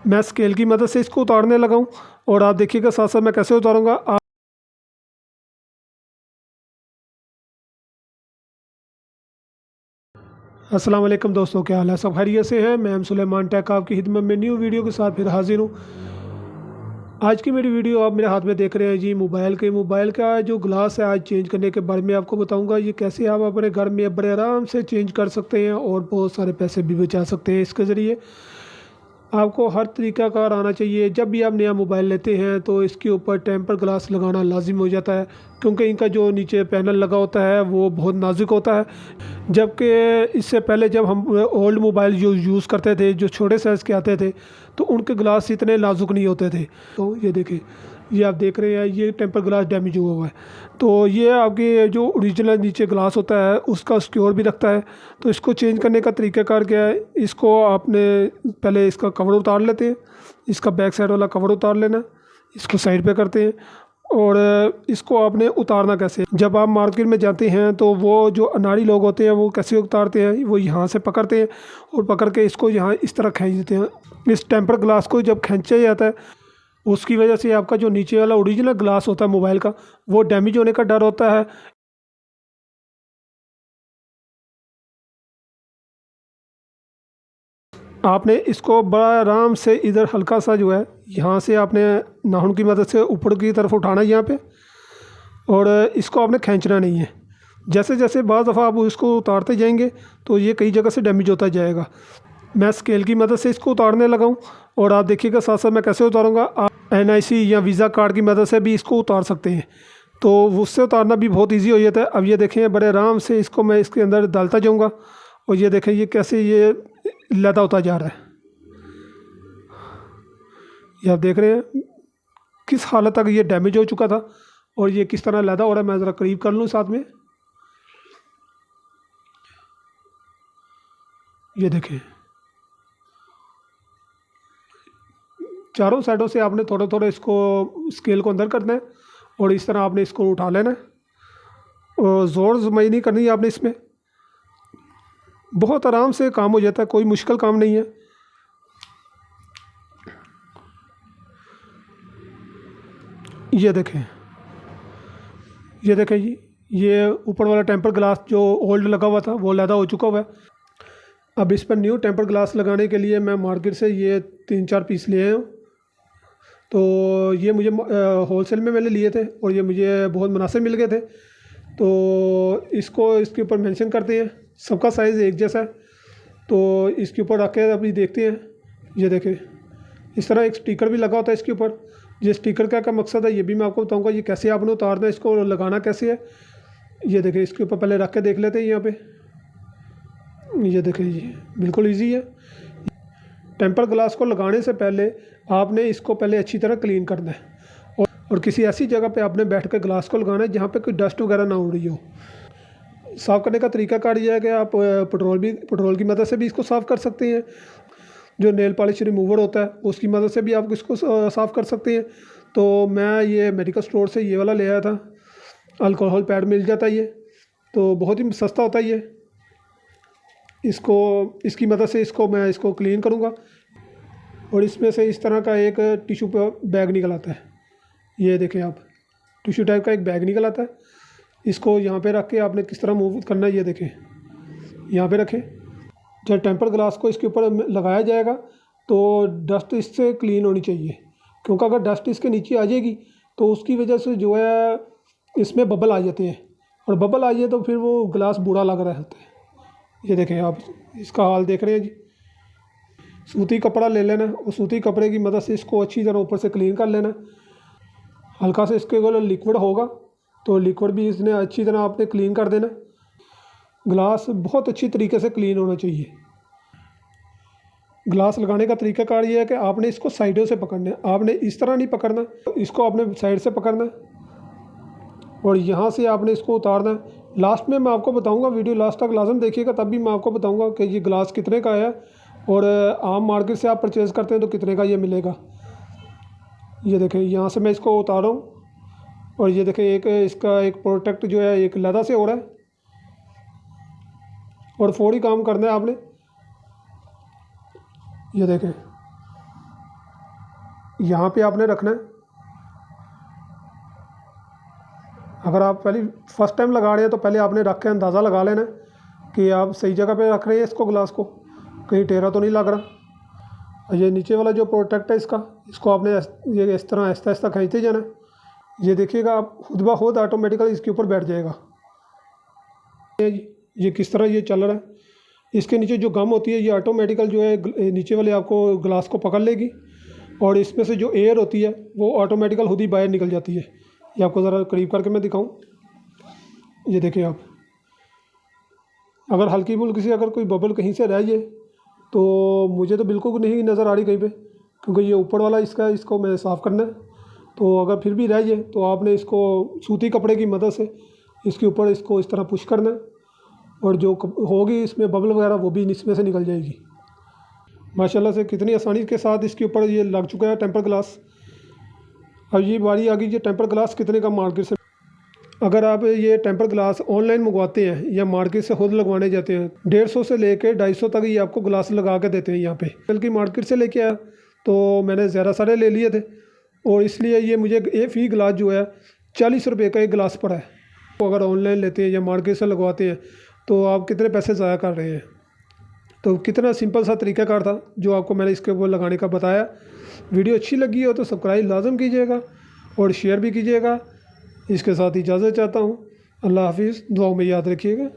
मैं स्केल की मदद से इसको उतारने लगा हूँ और आप देखिएगा साथ साथ मैं कैसे उतारूँगा। अस्सलाम वालेकुम दोस्तों, क्या हाल है? सब खैरियत से हैं? मैं सुलेमान टेक आपकी खिदमत में न्यू वीडियो के साथ फिर हाजिर हूँ। आज की मेरी वीडियो आप मेरे हाथ में देख रहे हैं जी, मोबाइल का जो ग्लास है आज चेंज करने के बारे में आपको बताऊंगा। ये कैसे आप अपने घर में बड़े आराम से चेंज कर सकते हैं और बहुत सारे पैसे भी बचा सकते हैं इसके ज़रिए। आपको हर तरीका कार आना चाहिए। जब भी आप नया मोबाइल लेते हैं तो इसके ऊपर टेम्पर ग्लास लगाना लाजिम हो जाता है, क्योंकि इनका जो नीचे पैनल लगा होता है वो बहुत नाजुक होता है। जबकि इससे पहले जब हम ओल्ड मोबाइल जो यूज़ करते थे, जो छोटे साइज़ के आते थे, तो उनके ग्लास इतने नाजुक नहीं होते थे। तो ये देखिए, ये आप देख रहे हैं, ये टेम्पर ग्लास डैमेज हुआ हुआ है। तो ये आपके जो ओरिजिनल नीचे ग्लास होता है उसका सिक्योर भी रखता है। तो इसको चेंज करने का तरीक़ाकार क्या है? इसको आपने पहले इसका कवर उतार लेते हैं, इसका बैक साइड वाला कवर उतार लेना, इसको साइड पे करते हैं। और इसको आपने उतारना कैसे? जब आप मार्केट में जाते हैं तो वो जो अनाड़ी लोग होते हैं वो कैसे उतारते हैं? वो यहाँ से पकड़ते हैं और पकड़ के इसको यहाँ इस तरह खींच देते हैं। इस टेम्पर ग्लास को जब खींचा जाता है उसकी वजह से आपका जो नीचे वाला ओरिजिनल ग्लास होता है मोबाइल का, वो डैमेज होने का डर होता है। आपने इसको बड़ा आराम से इधर हल्का सा जो है यहाँ से आपने नाखून की मदद से ऊपर की तरफ उठाना है यहाँ पे, और इसको आपने खींचना नहीं है। जैसे जैसे बाज़ दफ़ा आप इसको उतारते जाएंगे तो ये कई जगह से डैमेज होता जाएगा। मैं स्केल की मदद से इसको उतारने लगा हूँ और आप देखिएगा साथ साथ मैं कैसे उतारूँगा। आप NIC या वीज़ा कार्ड की मदद से भी इसको उतार सकते हैं, तो उससे उतारना भी बहुत ईजी हो जाता है। अब ये देखें, बड़े आराम से इसको मैं इसके अंदर डालता जाऊँगा और ये देखें ये कैसे ये लदा होता जा रहा है। ये आप देख रहे हैं किस हालत तक ये डैमेज हो चुका था और ये किस तरह लदा हो रहा है। मैं ज़रा करीब कर लूँ साथ में, ये देखें चारों साइडों से आपने थोड़ा थोड़ा इसको स्केल को अंदर करना है और इस तरह आपने इसको उठा लेना है और ज़ोर जमाई नहीं करनी है आपने। इसमें बहुत आराम से काम हो जाता है, कोई मुश्किल काम नहीं है। ये देखें, ये देखें जी, ये ऊपर वाला टेम्पर ग्लास जो ओल्ड लगा हुआ था वो लैदा हो चुका हुआ है। अब इस पर न्यू टेम्पर ग्लास लगाने के लिए मैं मार्केट से ये 3-4 पीस लिए हूँ। तो ये मुझे होलसेल में मैंने लिए थे और ये मुझे बहुत मुनासिब मिल गए थे। तो इसको इसके ऊपर मेंशन करते हैं, सबका साइज़ एक जैसा है। तो इसके ऊपर रख के अभी देखते हैं। ये देखें, इस तरह एक स्टिकर भी लगा होता है इसके ऊपर। ये स्टिकर का मकसद है ये भी मैं आपको बताऊंगा। ये कैसे आपने उतारना है, इसको लगाना कैसे है। ये देखें, इसके ऊपर पहले रख के देख लेते हैं यहाँ पे। ये देखें जी, बिल्कुल ईजी है। टेम्पर ग्लास को लगाने से पहले आपने इसको पहले अच्छी तरह क्लीन करना है और किसी ऐसी जगह पे आपने बैठ कर ग्लास को लगाना है जहाँ पे कोई डस्ट वगैरह ना उड़ रही हो। साफ़ करने का तरीका कार ये है कि आप पेट्रोल की मदद से भी इसको साफ़ कर सकते हैं। जो नेल पॉलिश रिमूवर होता है उसकी मदद से भी आप इसको साफ़ कर सकते हैं। तो मैं ये मेडिकल स्टोर से ये वाला ले आया था, अल्कोहल पैड मिल जाता है ये, तो बहुत ही सस्ता होता है ये। इसकी मदद से मैं इसको क्लीन करूँगा और इसमें से इस तरह का एक टिशू बैग निकल आता है। ये देखें आप, टिशू टाइप का एक बैग निकल आता है। इसको यहाँ पे रख के आपने किस तरह मूव करना है, ये देखें, यहाँ पे रखें। जब टेम्पर ग्लास को इसके ऊपर लगाया जाएगा तो डस्ट इससे क्लीन होनी चाहिए, क्योंकि अगर डस्ट इसके नीचे आ जाएगी तो उसकी वजह से जो है इसमें बबल आ जाते हैं और बबल आ जाए तो फिर वो ग्लास बुरा लग रहा होता है। ये देखें आप, इसका हाल देख रहे हैं जी। सूती कपड़ा ले लेना और सूती कपड़े की मदद से इसको अच्छी तरह ऊपर से क्लीन कर लेना। हल्का से इसके ऊपर लिक्विड होगा तो लिक्विड भी इसने अच्छी तरह आपने क्लीन कर देना। ग्लास बहुत अच्छी तरीके से क्लीन होना चाहिए। ग्लास लगाने का तरीकाकार ये है कि आपने इसको साइडों से पकड़ना है, आपने इस तरह नहीं पकड़ना, इसको आपने साइड से पकड़ना है और यहाँ से आपने इसको उतारना है। लास्ट में मैं आपको बताऊंगा, वीडियो लास्ट तक लाजम देखिएगा, तब भी मैं आपको बताऊंगा कि ये ग्लास कितने का है और आम मार्केट से आप परचेज़ करते हैं तो कितने का ये मिलेगा। ये देखें, यहाँ से मैं इसको उतारा हूँ और ये देखें इसका एक प्रोटेक्ट जो है एक लदा से हो रहा है और फौरी काम करना है आपने। ये देखें, यहाँ पे आपने रखना है। अगर आप पहले फर्स्ट टाइम लगा रहे हैं तो पहले आपने रख के अंदाज़ा लगा लेना कि आप सही जगह पे रख रहे हैं इसको, ग्लास को, कहीं टेढ़ा तो नहीं लग रहा। और ये नीचे वाला जो प्रोटेक्ट है इसको आपने ये इस तरह आहिस्ता आहिस्ता खींचते जाना है। ये देखिएगा आप खुद ब खुद ऑटोमेटिकली इसके ऊपर बैठ जाएगा। ये किस तरह ये चल रहा है। इसके नीचे जो गम होती है ये ऑटोमेटिकल जो है नीचे वाले आपको ग्लास को पकड़ लेगी, और इसमें से जो एयर होती है वो ऑटोमेटिकल खुद ही बाहर निकल जाती है। ये आपको ज़रा करीब करके मैं दिखाऊं। ये देखिए आप, अगर हल्की फुल्की सी अगर कोई बबल कहीं से रह जाए तो मुझे तो बिल्कुल नहीं नज़र आ रही कहीं पे, क्योंकि ये ऊपर वाला इसको मैं साफ़ करना है। तो अगर फिर भी रह जाए तो आपने इसको सूती कपड़े की मदद से इसके ऊपर इसको इस तरह पुश करना है, और जो होगी इसमें बबल वगैरह वो भी इसमें से निकल जाएगी। माशाल्लाह से कितनी आसानी के साथ इसके ऊपर ये लग चुका है टेम्पर ग्लास। अब ये बारी आ गई ये टेम्पर ग्लास कितने का मार्केट से। अगर आप ये टेम्पर ग्लास ऑनलाइन मंगवाते हैं या मार्केट से खुद लगवाने जाते हैं, 150 से लेके 250 तक ये आपको ग्लास लगा के देते हैं यहाँ पे। बल्कि मार्केट से लेके आया तो मैंने ज़्यादा सारे ले लिए थे, और इसलिए ये मुझे एक फी गिलास जो है 40 रुपये का एक गिलास पड़ा है। तो अगर ऑनलाइन लेते हैं या मार्केट से लगवाते हैं तो आप कितने पैसे ज़ाया कर रहे हैं। तो कितना सिंपल सा तरीक़ाकार था जो आपको मैंने इसके ऊपर लगाने का बताया। वीडियो अच्छी लगी हो तो सब्सक्राइब लाजम कीजिएगा और शेयर भी कीजिएगा। इसके साथ इजाज़त चाहता हूँ। अल्लाह हाफिज़, दुआओं में याद रखिएगा।